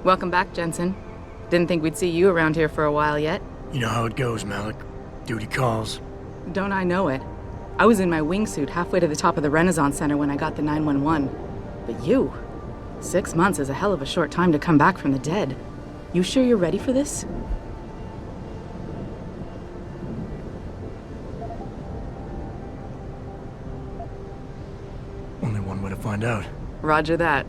Welcome back, Jensen. Didn't think we'd see you around here for a while yet. You know how it goes, Malik. Duty calls. Don't I know it? I was in my wingsuit halfway to the top of the Renaissance Center when I got the 911. But you... 6 months is a hell of a short time to come back from the dead. You sure you're ready for this? Only one way to find out. Roger that.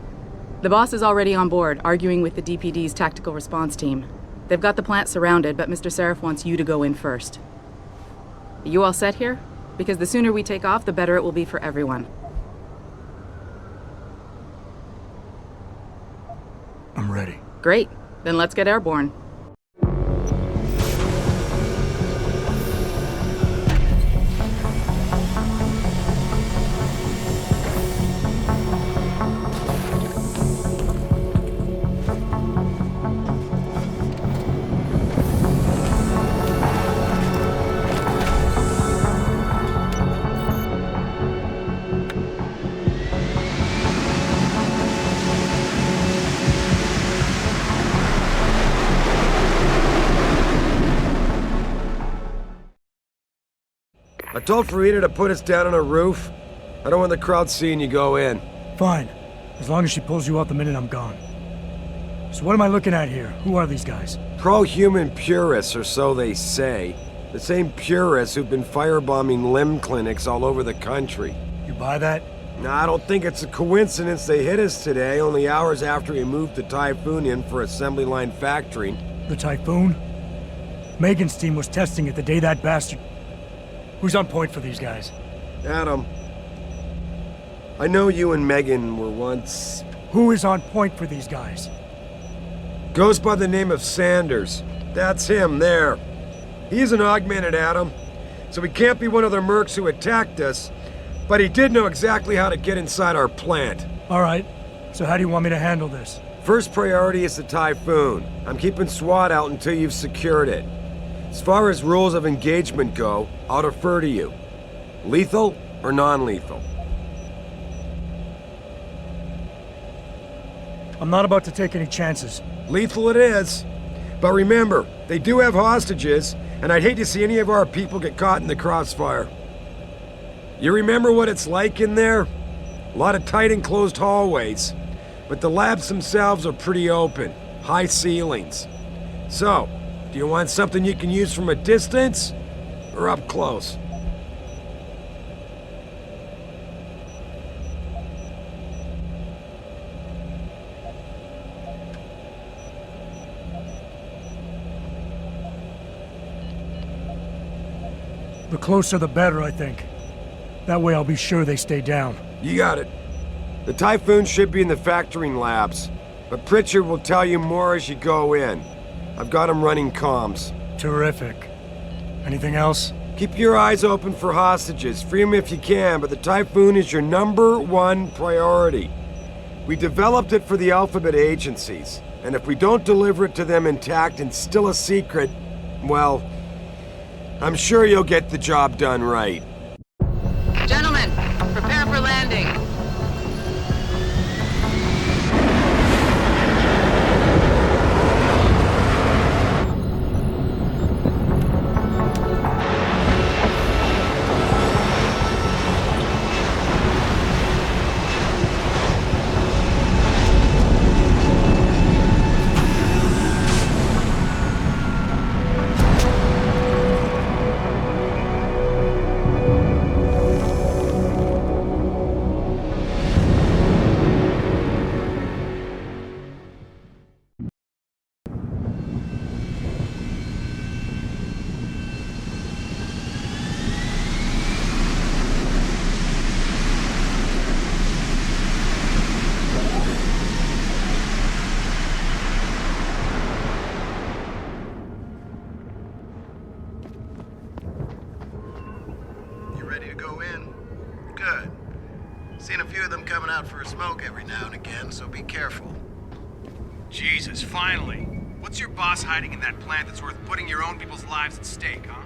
The boss is already on board, arguing with the DPD's tactical response team. They've got the plant surrounded, but Mr. Seraph wants you to go in first. Are you all set here? Because the sooner we take off, the better it will be for everyone. I'm ready. Great. Then let's get airborne. I told Farida to put us down on a roof. I don't want the crowd seeing you go in. Fine. As long as she pulls you out the minute I'm gone. So what am I looking at here? Who are these guys? Pro-human purists, or so they say. The same purists who've been firebombing limb clinics all over the country. You buy that? Nah, I don't think it's a coincidence they hit us today, only hours after we moved the Typhoon in for assembly line factory. The Typhoon? Megan's team was testing it the day that bastard... Who's on point for these guys? Adam. I know you and Megan were once... Who is on point for these guys? Goes by the name of Sanders. That's him, there. He's an augmented Adam, so he can't be one of the mercs who attacked us, but he did know exactly how to get inside our plant. Alright, so how do you want me to handle this? First priority is the Typhoon. I'm keeping SWAT out until you've secured it. As far as rules of engagement go, I'll defer to you. Lethal or non-lethal? I'm not about to take any chances. Lethal it is. But remember, they do have hostages, and I'd hate to see any of our people get caught in the crossfire. You remember what it's like in there? A lot of tight enclosed hallways, but the labs themselves are pretty open, high ceilings. So, do you want something you can use from a distance, or up close? The closer the better, I think. That way I'll be sure they stay down. You got it. The Typhoon should be in the factoring labs, but Pritchard will tell you more as you go in. I've got him running comms. Terrific. Anything else? Keep your eyes open for hostages. Free them if you can, but the Typhoon is your #1 priority. We developed it for the Alphabet agencies, and if we don't deliver it to them intact and still a secret, well, I'm sure you'll get the job done right. Gentlemen, prepare for landing. Ready to go in? Good. Seen a few of them coming out for a smoke every now and again, so be careful. Jesus, finally. What's your boss hiding in that plant that's worth putting your own people's lives at stake, huh?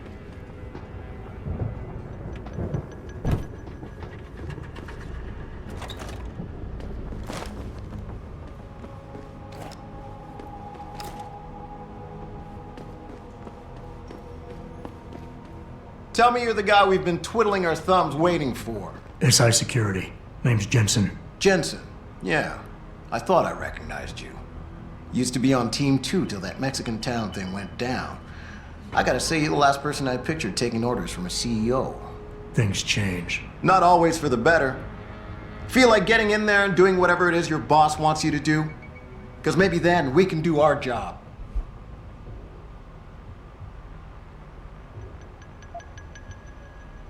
Tell me you're the guy we've been twiddling our thumbs waiting for. SI Security. Name's Jensen. Jensen. Yeah. I thought I recognized you. Used to be on Team 2 till that Mexican town thing went down. I gotta say, you're the last person I pictured taking orders from a CEO. Things change. Not always for the better. Feel like getting in there and doing whatever it is your boss wants you to do? Because maybe then we can do our job.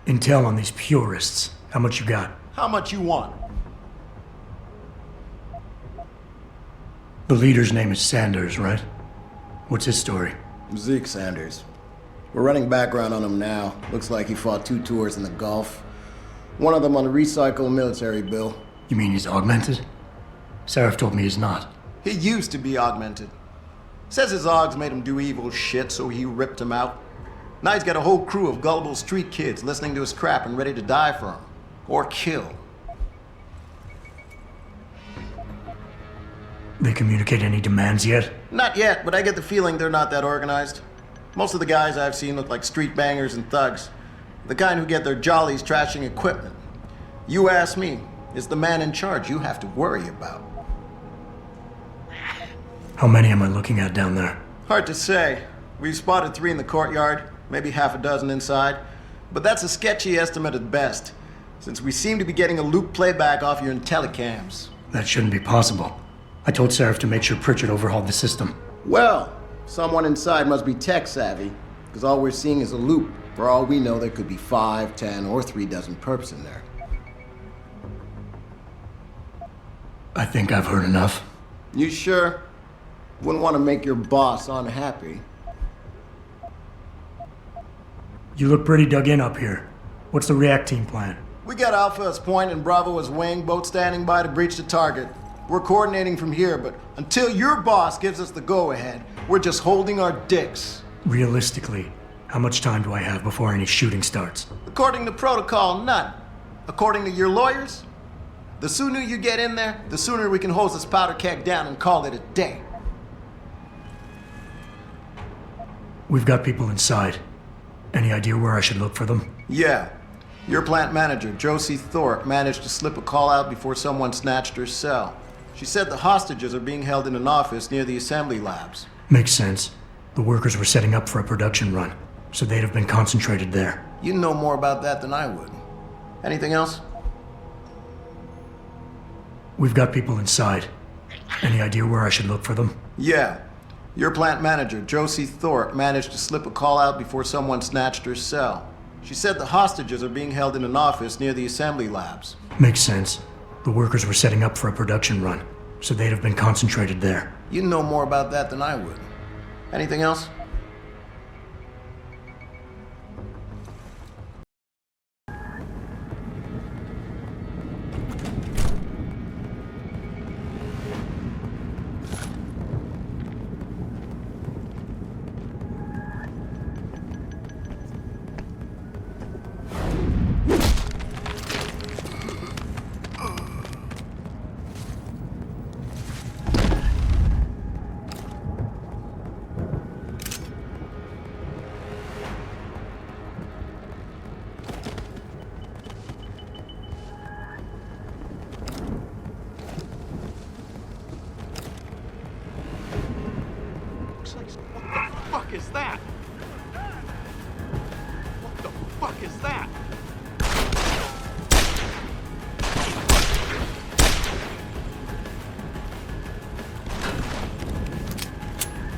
Intel on these purists. How much you got? How much you want? The leader's name is Sanders, right? What's his story? Zeke Sanders. We're running background on him now. Looks like he fought 2 tours in the Gulf. One of them on a recycled military bill. You mean he's augmented? Sarif told me he's not. He used to be augmented. Says his augs made him do evil shit, so he ripped him out. Now he's got a whole crew of gullible street kids listening to his crap and ready to die for him. Or kill. They communicate any demands yet? Not yet, but I get the feeling they're not that organized. Most of the guys I've seen look like street bangers and thugs. The kind who get their jollies trashing equipment. You ask me, it's the man in charge you have to worry about. How many am I looking at down there? Hard to say. We've spotted 3 in the courtyard, maybe half a dozen inside. But that's a sketchy estimate at best, since we seem to be getting a loop playback off your telecams. That shouldn't be possible. I told Sarif to make sure Pritchard overhauled the system. Well, someone inside must be tech savvy, because all we're seeing is a loop. For all we know, there could be 5, 10, or 3 dozen perps in there. I think I've heard enough. You sure? Wouldn't want to make your boss unhappy. You look pretty dug in up here. What's the react team plan? We got Alpha as point and Bravo as wing, both standing by to breach the target. We're coordinating from here, but until your boss gives us the go-ahead, we're just holding our dicks. Realistically, how much time do I have before any shooting starts? According to protocol, none. According to your lawyers, the sooner you get in there, the sooner we can hose this powder keg down and call it a day. We've got people inside. Any idea where I should look for them? Yeah. Your plant manager, Josie Thorpe, managed to slip a call out before someone snatched her cell. She said the hostages are being held in an office near the assembly labs. Makes sense. The workers were setting up for a production run, so they'd have been concentrated there. You know more about that than I would. Anything else? We've got people inside. Any idea where I should look for them? Yeah. Your plant manager, Josie Thorpe, managed to slip a call out before someone snatched her cell. She said the hostages are being held in an office near the assembly labs. Makes sense. The workers were setting up for a production run, so they'd have been concentrated there. You know more about that than I would. Anything else? What the fuck is that? What the fuck is that?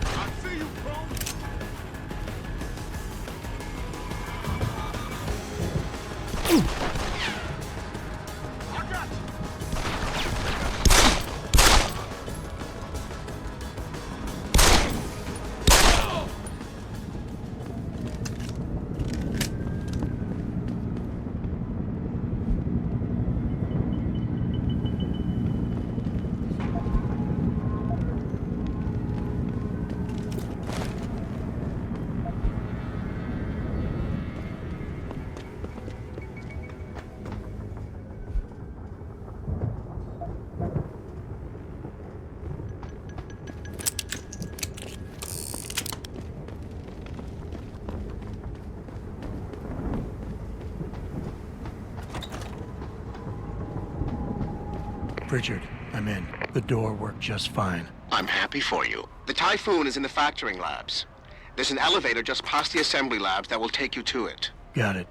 I see you, bro. I got you. Pritchard, I'm in. The door worked just fine. I'm happy for you. The Typhoon is in the factoring labs. There's an elevator just past the assembly labs that will take you to it. Got it.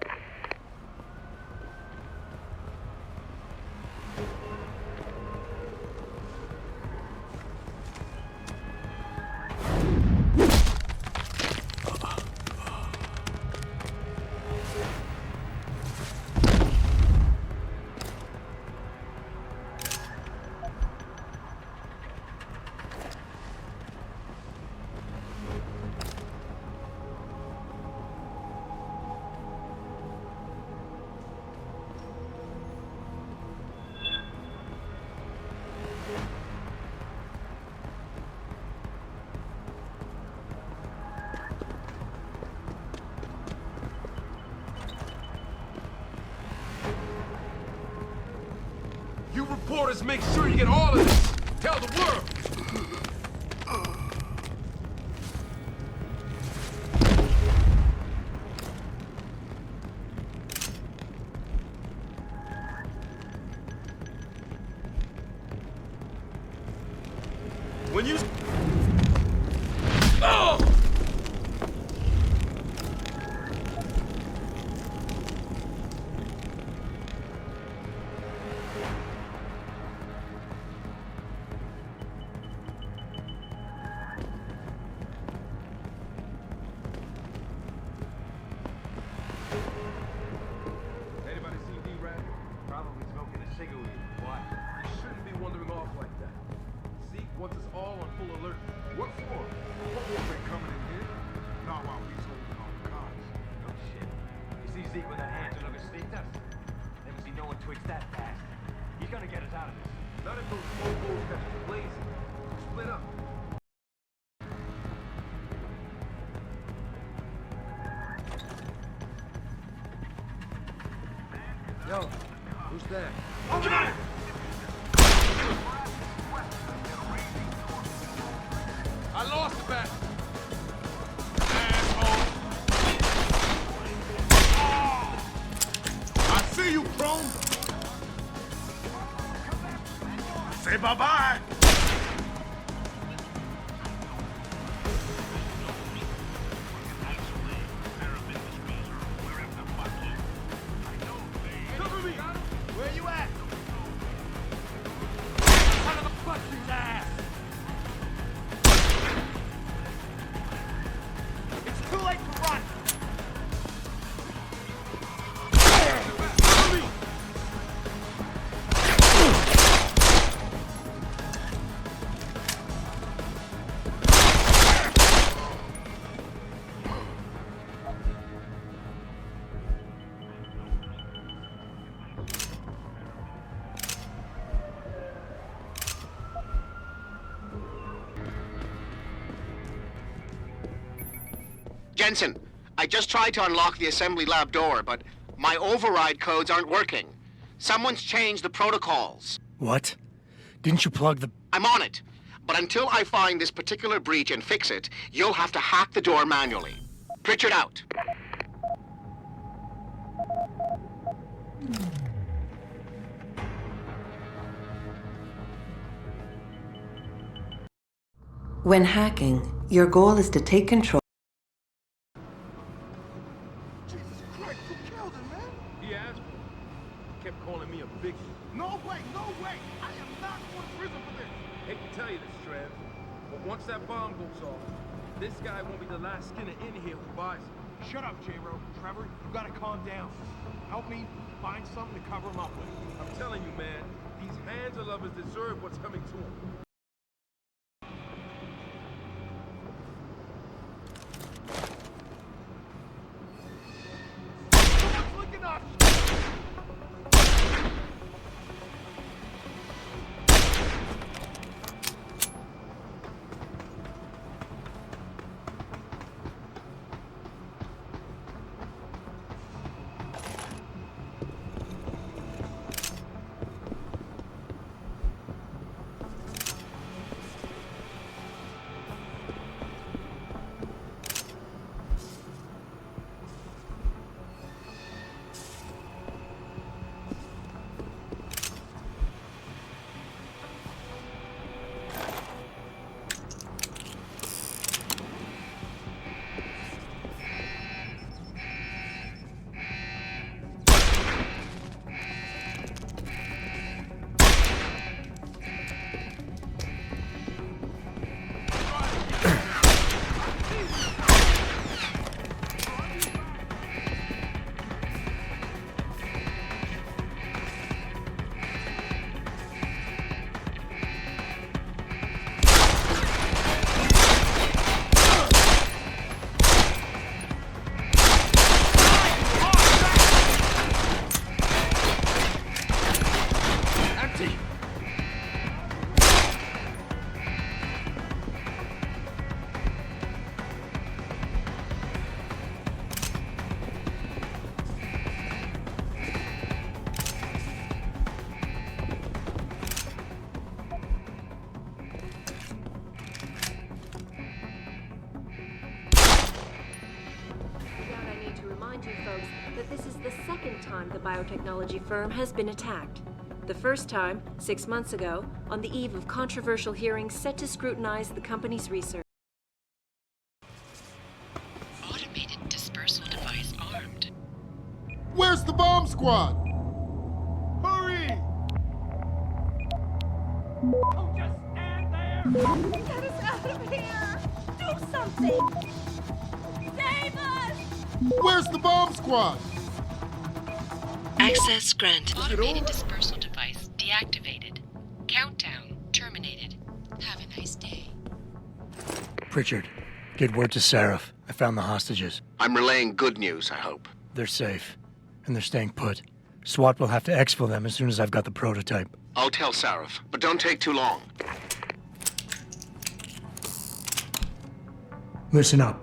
You reporters make sure you get all of this. Tell the world. When you... Oh! Anybody seen D-Rad? Probably smoking a cigarette. Why? You shouldn't be wandering off like that. Zeke wants us all on full alert. What for? What wolf ain't coming in here? Not while he's holding all the cards. No shit. You see Zeke with that hand on his state test? Never see no one twigs that fast. He's gonna get us out of this. None of those mofos catch us blazing. Split up. Yo, who's that? Open it! I lost the bat. Asshole. I see you, Chrome. Say bye-bye. Cover me. Where you at? Son of a butcher's ass. It's too late to run! Cover me! Jensen, I just tried to unlock the assembly lab door, but my override codes aren't working. Someone's changed the protocols. What? Didn't you plug the... I'm on it. But until I find this particular breach and fix it, you'll have to hack the door manually. Pritchard out. When hacking, your goal is to take control. Jesus Christ, who killed him, man? He asked me. Kept calling me a big... No way, no way! I am not going to prison for this! Hate to tell you this, Trev, but once that bomb goes off, this guy won't be the last skinner in here who buys it. Shut up, J-Ro. Trevor, you gotta calm down. Help me find something to cover him up with. I'm telling you, man, these hands lovers deserve what's coming to them. that this is the second time the biotechnology firm has been attacked. The first time, 6 months ago, on the eve of controversial hearings set to scrutinize the company's research. Automated dispersal device armed. Where's the bomb squad? Hurry! Oh, just stand there! Get us out of here! Do something! Save us! Where's the bomb squad? Access granted. Automated dispersal device deactivated. Countdown terminated. Have a nice day. Pritchard, get word to Seraph. I found the hostages. I'm relaying good news, I hope. They're safe, and they're staying put. SWAT will have to exfil them as soon as I've got the prototype. I'll tell Sarif, but don't take too long. Listen up.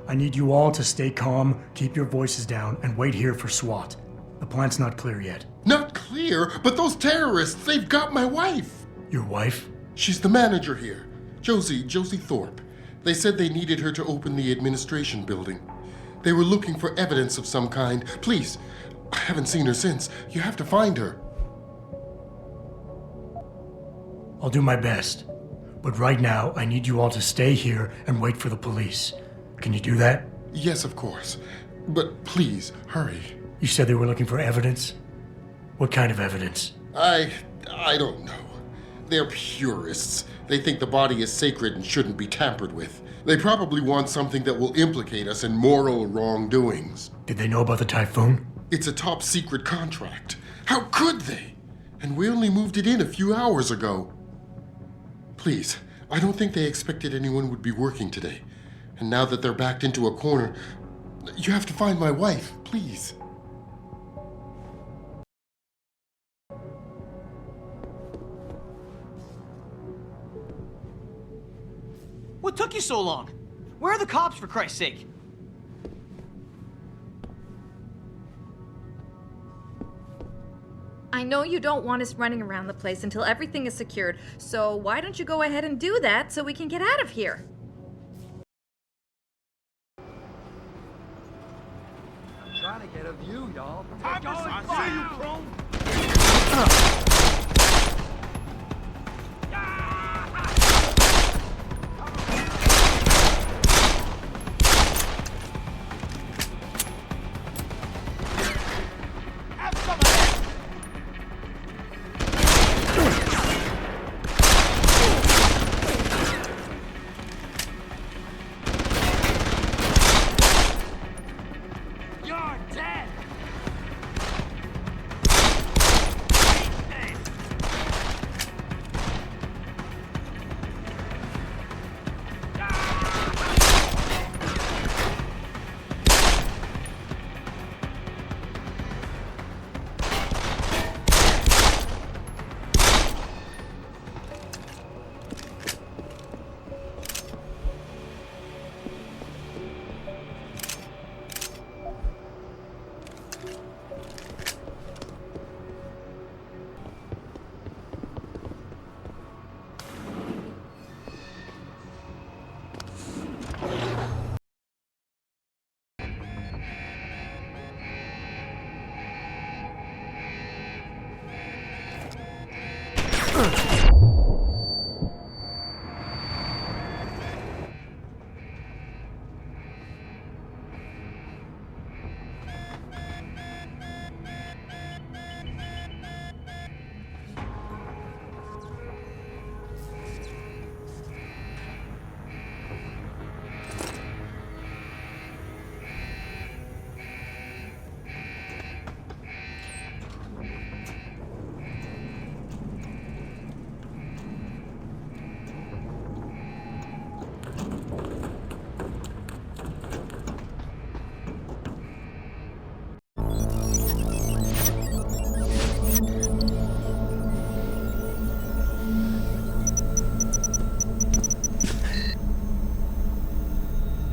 I need you all to stay calm, keep your voices down, and wait here for SWAT. The plant's not clear yet. Not clear, but those terrorists, they've got my wife. Your wife? She's the manager here. Josie Thorpe. They said they needed her to open the administration building. They were looking for evidence of some kind. Please, I haven't seen her since. You have to find her. I'll do my best. But right now, I need you all to stay here and wait for the police. Can you do that? Yes, of course. But please, hurry. You said they were looking for evidence? What kind of evidence? I don't know. They're purists. They think the body is sacred and shouldn't be tampered with. They probably want something that will implicate us in moral wrongdoings. Did they know about the typhoon? It's a top secret contract. How could they? And we only moved it in a few hours ago. Please, I don't think they expected anyone would be working today. And now that they're backed into a corner, you have to find my wife, please. What took you so long? Where are the cops, for Christ's sake? I know you don't want us running around the place until everything is secured, so why don't you go ahead and do that so we can get out of here? I'm trying to get a view, y'all. I see you, Chrome.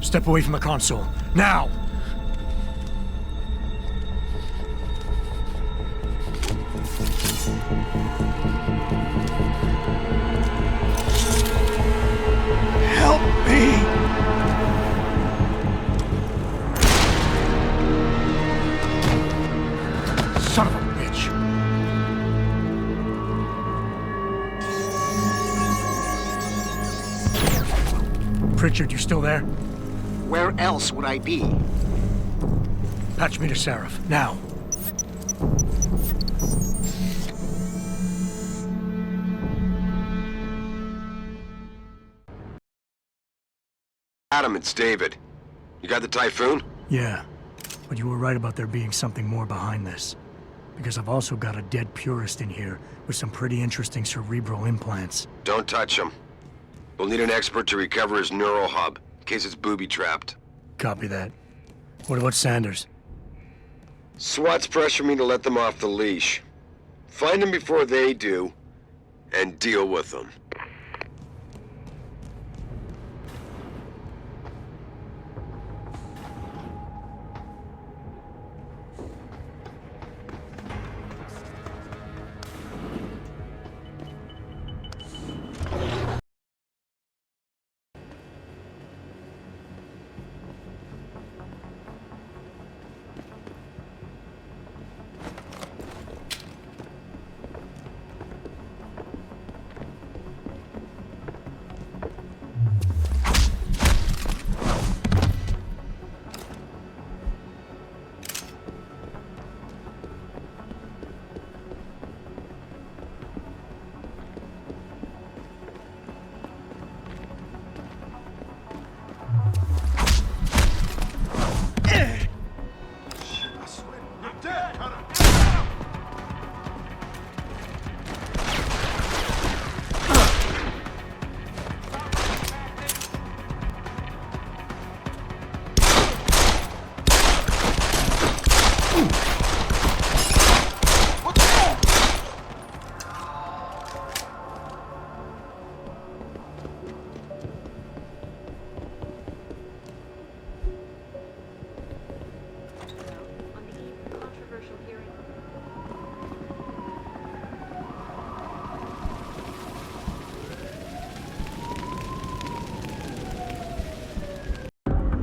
Step away from the console. Now! Help me! Pritchard, you still there? Where else would I be? Patch me to Seraph, now. Adam, it's David. You got the Typhoon? Yeah, but you were right about there being something more behind this. Because I've also got a dead purist in here with some pretty interesting cerebral implants. Don't touch him. We'll need an expert to recover his neural hub, in case it's booby-trapped. Copy that. What about Sanders? SWAT's pressure me to let them off the leash. Find them before they do, and deal with them.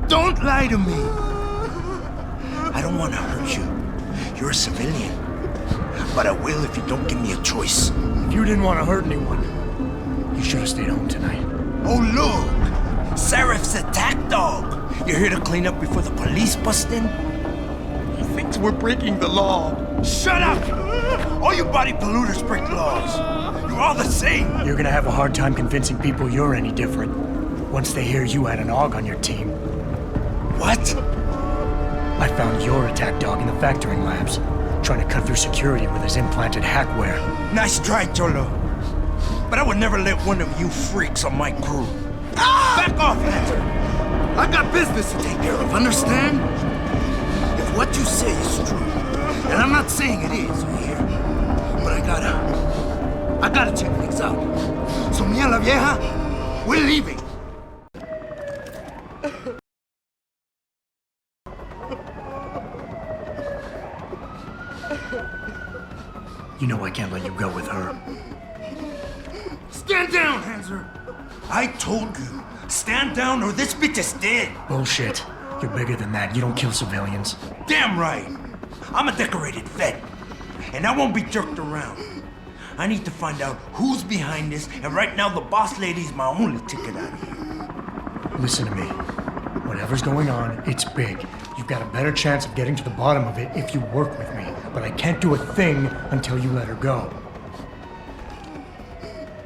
Don't lie to me. I don't want to hurt you. You're a civilian. But I will if you don't give me a choice. If you didn't want to hurt anyone, you should have stayed home tonight. Oh, look! Seraph's attack dog. You're here to clean up before the police bust in? He thinks we're breaking the law. Shut up! All you body polluters break laws. You're all the same. You're gonna have a hard time convincing people you're any different once they hear you had an AUG on your team. What? I found your attack dog in the factoring labs, trying to cut through security with his implanted hackware. Nice try, Cholo. But I would never let one of you freaks on my crew. Ah! Back off, Hunter! I got business to take care of, understand? If what you say is true, and I'm not saying it is here, but I gotta check things out. So, mia la vieja, we're leaving. You know I can't let you go with her. Stand down, Hanser! I told you, stand down or this bitch is dead. Bullshit. You're bigger than that. You don't kill civilians. Damn right. I'm a decorated vet, and I won't be jerked around. I need to find out who's behind this, and right now the boss lady's my only ticket out of here. Listen to me. Whatever's going on, it's big. You've got a better chance of getting to the bottom of it if you work with me. But I can't do a thing until you let her go.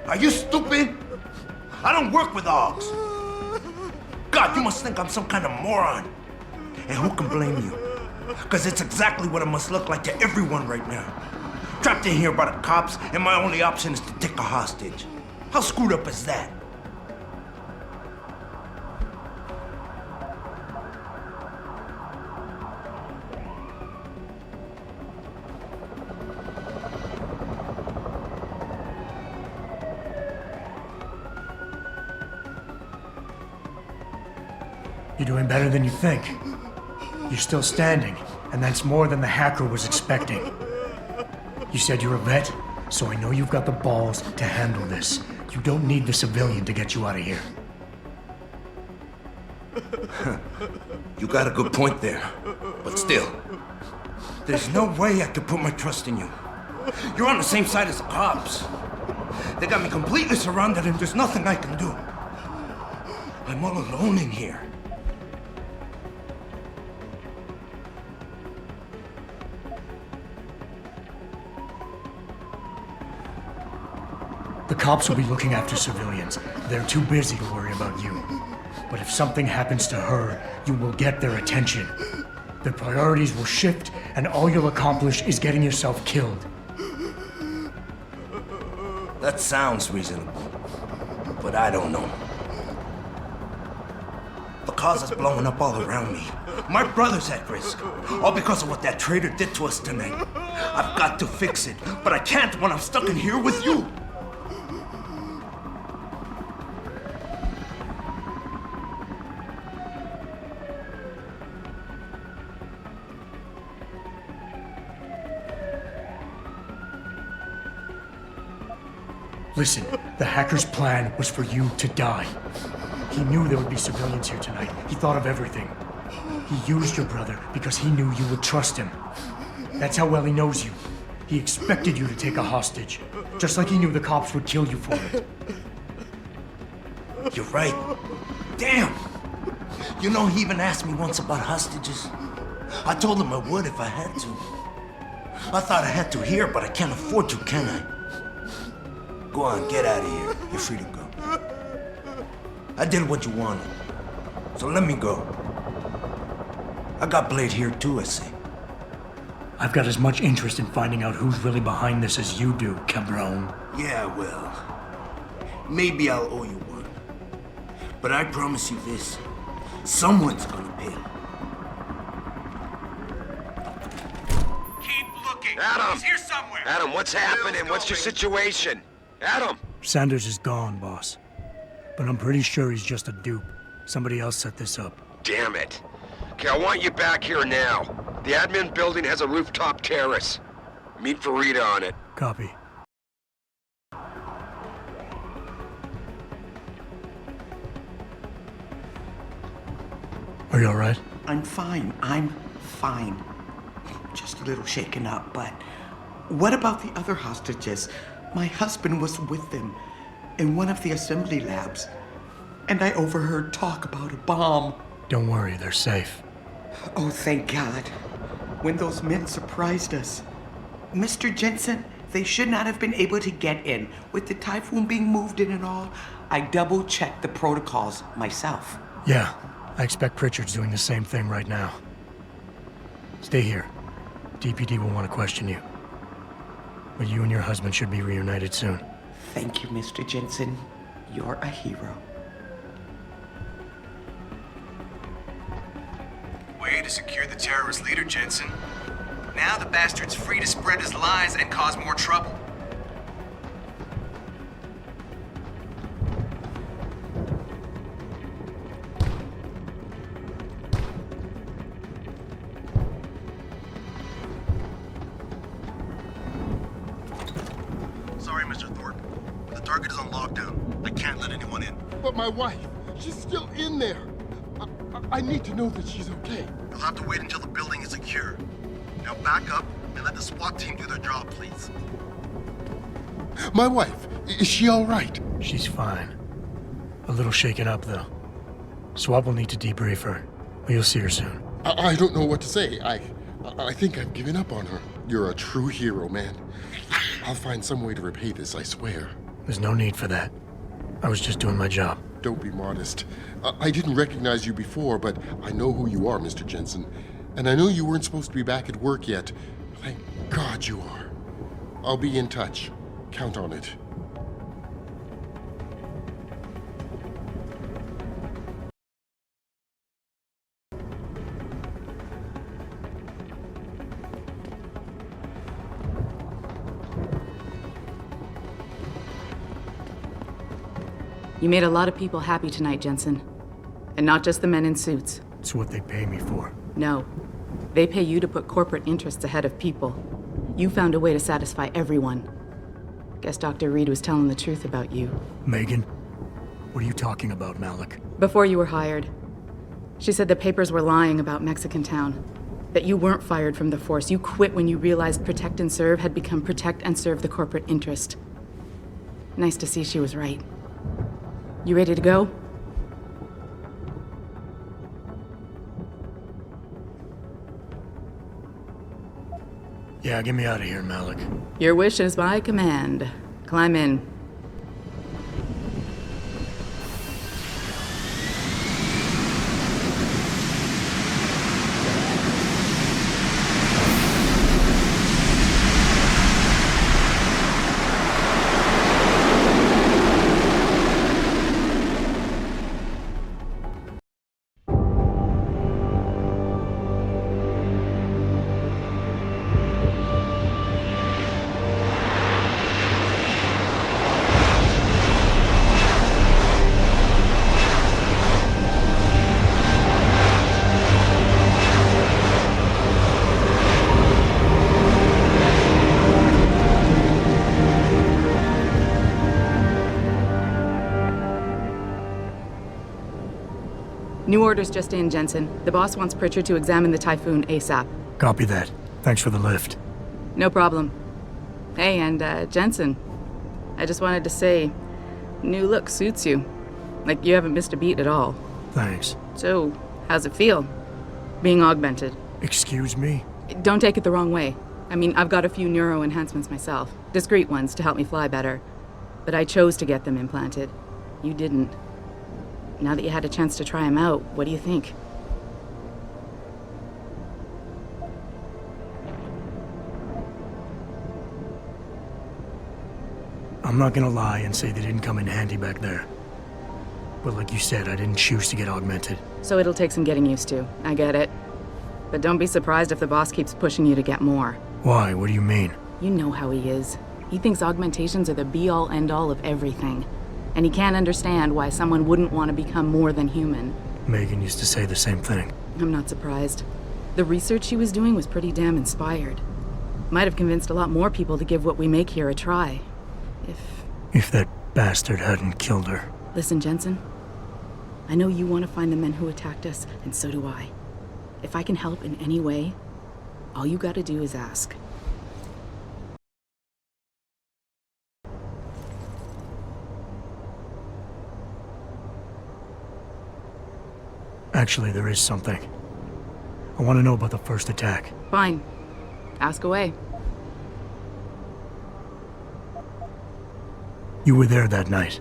Are you stupid? I don't work with AUGs. God, you must think I'm some kind of moron. And who can blame you? Because it's exactly what it must look like to everyone right now. Trapped in here by the cops, and my only option is to take a hostage. How screwed up is that? You're doing better than you think. You're still standing, and that's more than the hacker was expecting. You said you're a vet, so I know you've got the balls to handle this. You don't need the civilian to get you out of here. You got a good point there, but still, there's no way I could put my trust in you. You're on the same side as the cops. They got me completely surrounded and there's nothing I can do. I'm all alone in here. The cops will be looking after civilians. They're too busy to worry about you. But if something happens to her, you will get their attention. Their priorities will shift, and all you'll accomplish is getting yourself killed. That sounds reasonable, but I don't know. The cause is blowing up all around me. My brother's at risk, all because of what that traitor did to us tonight. I've got to fix it, but I can't when I'm stuck in here with you. Listen, the hacker's plan was for you to die. He knew there would be civilians here tonight. He thought of everything. He used your brother because he knew you would trust him. That's how well he knows you. He expected you to take a hostage, just like he knew the cops would kill you for it. You're right. Damn! You know, he even asked me once about hostages. I told him I would if I had to. I thought I had to here, but I can't afford to, can I? Go on, get out of here. You're free to go. I did what you wanted, so let me go. I got Blade here too, I see. I've got as much interest in finding out who's really behind this as you do, cabron. Yeah, well, maybe I'll owe you one. But I promise you this, someone's gonna pay. Keep looking. Adam! He's here somewhere. Adam, what's happening? What's your situation? Adam! Sanders is gone, boss. But I'm pretty sure he's just a dupe. Somebody else set this up. Damn it. Okay, I want you back here now. The admin building has a rooftop terrace. Meet Farida on it. Copy. Are you all right? I'm fine. I'm fine. Just a little shaken up, but what about the other hostages? My husband was with them in one of the assembly labs, and I overheard talk about a bomb. Don't worry, they're safe. Oh, thank God. When those men surprised us. Mr. Jensen, they should not have been able to get in. With the typhoon being moved in and all, I double-checked the protocols myself. Yeah, I expect Pritchard's doing the same thing right now. Stay here. DPD will want to question you. But you and your husband should be reunited soon. Thank you, Mr. Jensen. You're a hero. Way to secure the terrorist leader, Jensen. Now the bastard's free to spread his lies and cause more trouble. Sorry, Mr. Thorpe. The target is on lockdown. I can't let anyone in. But my wife, she's still in there. I need to know that she's okay. You'll have to wait until the building is secure. Now back up and let the SWAT team do their job, please. My wife, is she all right? She's fine. A little shaken up, though. SWAT will need to debrief her, but you'll see her soon. I don't know what to say. I think I've given up on her. You're a true hero, man. I'll find some way to repay this, I swear. There's no need for that. I was just doing my job. Don't be modest. I didn't recognize you before, but I know who you are, Mr. Jensen. And I know you weren't supposed to be back at work yet. Thank God you are. I'll be in touch. Count on it. You made a lot of people happy tonight, Jensen. And not just the men in suits. It's what they pay me for. No. They pay you to put corporate interests ahead of people. You found a way to satisfy everyone. Guess Dr. Reed was telling the truth about you. Megan? What are you talking about, Malik? Before you were hired, she said the papers were lying about Mexican Town. That you weren't fired from the force. You quit when you realized Protect and Serve had become Protect and Serve the corporate interest. Nice to see she was right. You ready to go? Yeah, get me out of here, Malik. Your wish is my command. Climb in. New orders just in, Jensen. The boss wants Pritchard to examine the Typhoon ASAP. Copy that. Thanks for the lift. No problem. Hey, and Jensen, I just wanted to say, new look suits you. Like, you haven't missed a beat at all. Thanks. So, how's it feel? Being augmented? Excuse me? Don't take it the wrong way. I mean, I've got a few neuro enhancements myself. Discreet ones to help me fly better. But I chose to get them implanted. You didn't. Now that you had a chance to try them out, what do you think? I'm not gonna lie and say they didn't come in handy back there. But like you said, I didn't choose to get augmented. So it'll take some getting used to. I get it. But don't be surprised if the boss keeps pushing you to get more. Why? What do you mean? You know how he is. He thinks augmentations are the be-all, end-all of everything. And he can't understand why someone wouldn't want to become more than human. Megan used to say the same thing. I'm not surprised. The research she was doing was pretty damn inspired. Might have convinced a lot more people to give what we make here a try. If that bastard hadn't killed her. Listen, Jensen. I know you want to find the men who attacked us, and so do I. If I can help in any way, all you gotta do is ask. Actually, there is something. I want to know about the first attack. Fine. Ask away. You were there that night.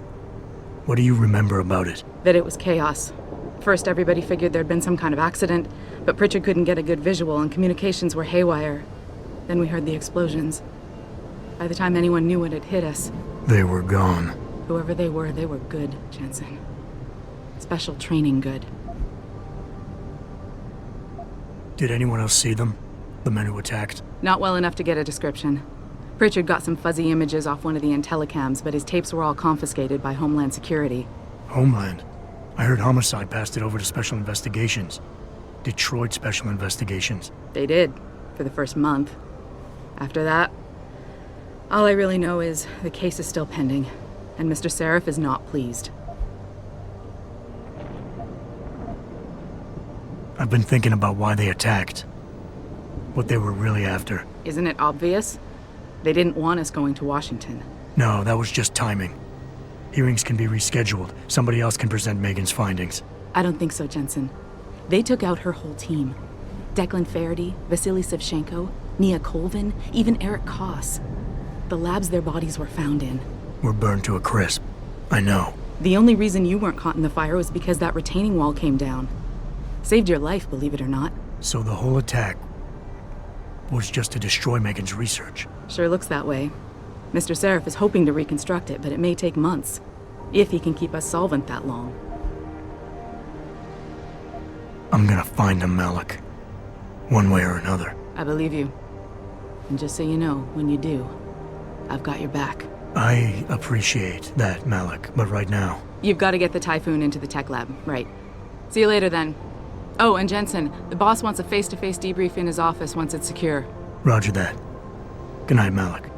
What do you remember about it? That it was chaos. First, everybody figured there'd been some kind of accident, but Pritchard couldn't get a good visual and communications were haywire. Then we heard the explosions. By the time anyone knew what had hit us... They were gone. Whoever they were good, Jensen. Special training good. Did anyone else see them? The men who attacked? Not well enough to get a description. Pritchard got some fuzzy images off one of the intellicams, but his tapes were all confiscated by Homeland Security. Homeland? I heard Homicide passed it over to Special Investigations. Detroit Special Investigations. They did, for the first month. After that, all I really know is the case is still pending, and Mr. Seraph is not pleased. I've been thinking about why they attacked. What they were really after. Isn't it obvious? They didn't want us going to Washington. No, that was just timing. Hearings can be rescheduled. Somebody else can present Megan's findings. I don't think so, Jensen. They took out her whole team. Declan Faraday, Vasily Savchenko, Nia Colvin, even Eric Koss. The labs their bodies were found in. We're burned to a crisp. I know. The only reason you weren't caught in the fire was because that retaining wall came down. Saved your life, believe it or not. So the whole attack was just to destroy Megan's research. Sure looks that way. Mr. Seraph is hoping to reconstruct it, but it may take months. If he can keep us solvent that long. I'm gonna find him, Malik. One way or another. I believe you. And just so you know, when you do, I've got your back. I appreciate that, Malik, but right now... You've got to get the Typhoon into the tech lab, right. See you later then. Oh, and Jensen, the boss wants a face-to-face debrief in his office once it's secure. Roger that. Good night, Malik.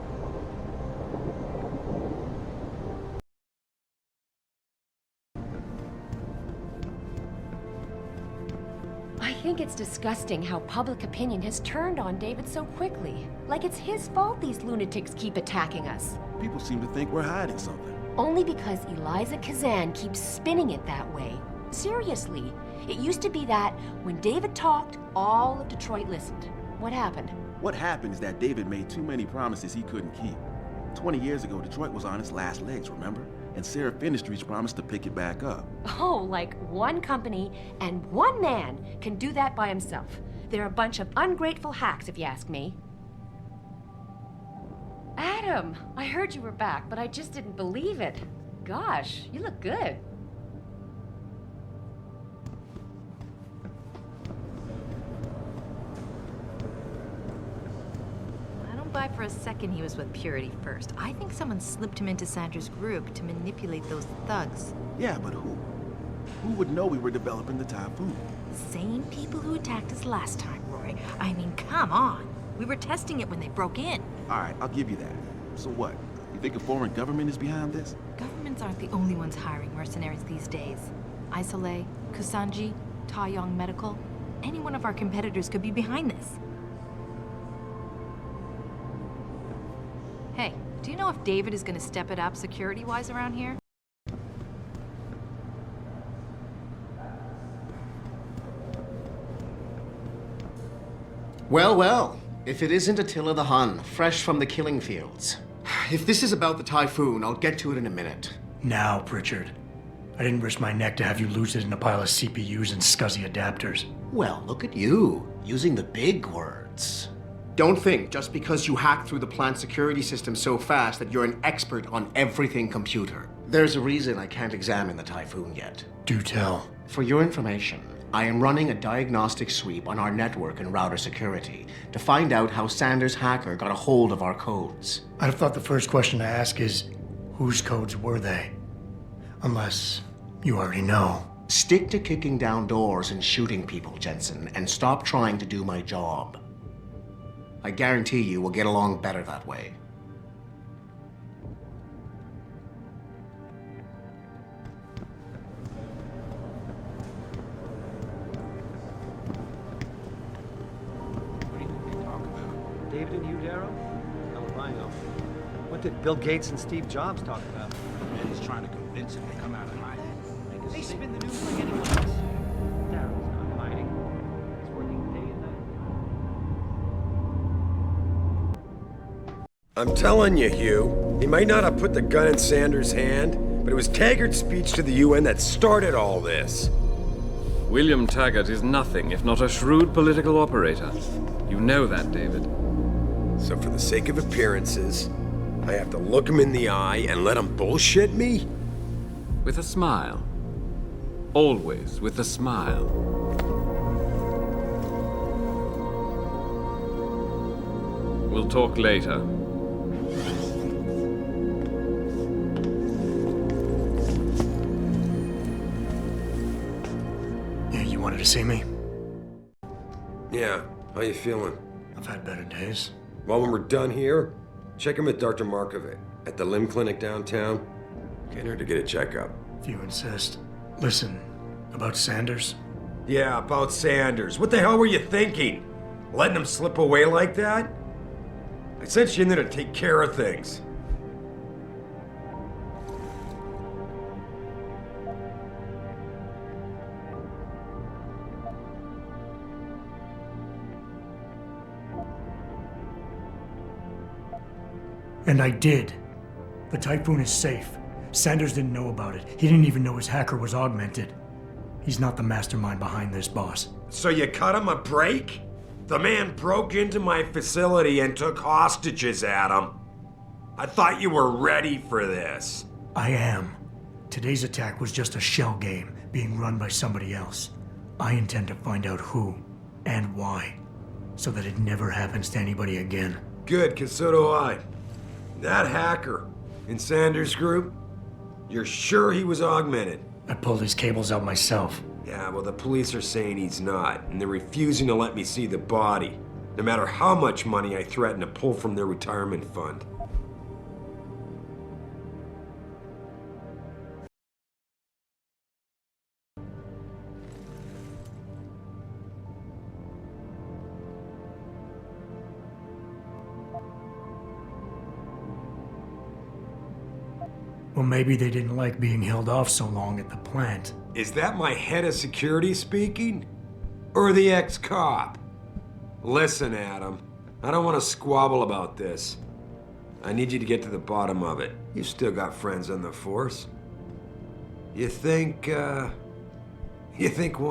I think it's disgusting how public opinion has turned on David so quickly. Like it's his fault these lunatics keep attacking us. People seem to think we're hiding something. Only because Eliza Kazan keeps spinning it that way. Seriously, it used to be that when David talked, all of Detroit listened. What happened? What happened is that David made too many promises he couldn't keep. 20 years ago, Detroit was on its last legs, remember? And Seraph Industries promised to pick it back up. Oh, like one company and one man can do that by himself. They're a bunch of ungrateful hacks, if you ask me. Adam, I heard you were back, but I just didn't believe it. Gosh, you look good. I don't buy for a second he was with Purity first. I think someone slipped him into Sanders' group to manipulate those thugs. Yeah, but who? Who would know we were developing the Typhoon? The same people who attacked us last time, Roy. I mean, come on. We were testing it when they broke in. All right, I'll give you that. So what? You think a foreign government is behind this? Governments aren't the only ones hiring mercenaries these days. Isolé, Kusanji, Taeyong Medical. Any one of our competitors could be behind this. Hey, do you know if David is going to step it up security-wise around here? Well, well. If it isn't Attila the Hun, fresh from the killing fields. If this is about the Typhoon, I'll get to it in a minute. Now, Pritchard. I didn't risk my neck to have you lose it in a pile of CPUs and scuzzy adapters. Well, look at you, using the big words. Don't think just because you hacked through the plant security system so fast that you're an expert on everything computer. There's a reason I can't examine the Typhoon yet. Do tell. For your information, I am running a diagnostic sweep on our network and router security to find out how Sanders' hacker got a hold of our codes. I'd have thought the first question to ask is, whose codes were they? Unless you already know. Stick to kicking down doors and shooting people, Jensen, and stop trying to do my job. I guarantee you we'll get along better that way. David and you, Darrow? Hell if I know. What did Bill Gates and Steve Jobs talk about? Man, he's trying to convince him to come out of hiding. They spin the news like anyone else. Darrow's not hiding. He's working day and night. I'm telling you, Hugh, he might not have put the gun in Sanders' hand, but it was Taggart's speech to the UN that started all this. William Taggart is nothing if not a shrewd political operator. You know that, David. So for the sake of appearances, I have to look him in the eye and let him bullshit me? With a smile. Always with a smile. We'll talk later. Yeah, you wanted to see me? Yeah, how you feeling? I've had better days. Well, when we're done here, check in with Dr. Markovic at the limb clinic downtown. Can't hurt to get a checkup. If you insist. Listen, about Sanders? Yeah, about Sanders. What the hell were you thinking? Letting him slip away like that? I sent you in there to take care of things. And I did. The Typhoon is safe. Sanders didn't know about it. He didn't even know his hacker was augmented. He's not the mastermind behind this, boss. So you cut him a break? The man broke into my facility and took hostages, Adam. I thought you were ready for this. I am. Today's attack was just a shell game being run by somebody else. I intend to find out who and why, so that it never happens to anybody again. Good, 'cause so do I. That hacker in Sanders' group, you're sure he was augmented? I pulled his cables out myself. Yeah, well, the police are saying he's not, and they're refusing to let me see the body, no matter how much money I threaten to pull from their retirement fund. Well, maybe they didn't like being held off so long at the plant. Is that my head of security speaking? Or the ex-cop? Listen, Adam, I don't want to squabble about this. I need you to get to the bottom of it. You still got friends on the force. You think one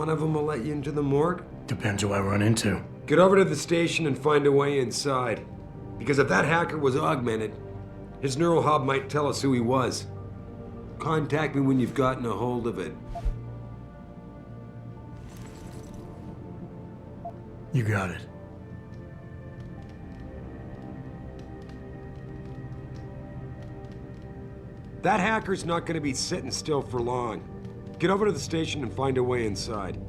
of them will let you into the morgue? Depends who I run into. Get over to the station and find a way inside. Because if that hacker was augmented, his neural hub might tell us who he was. Contact me when you've gotten a hold of it. You got it. That hacker's not going to be sitting still for long. Get over to the station and find a way inside.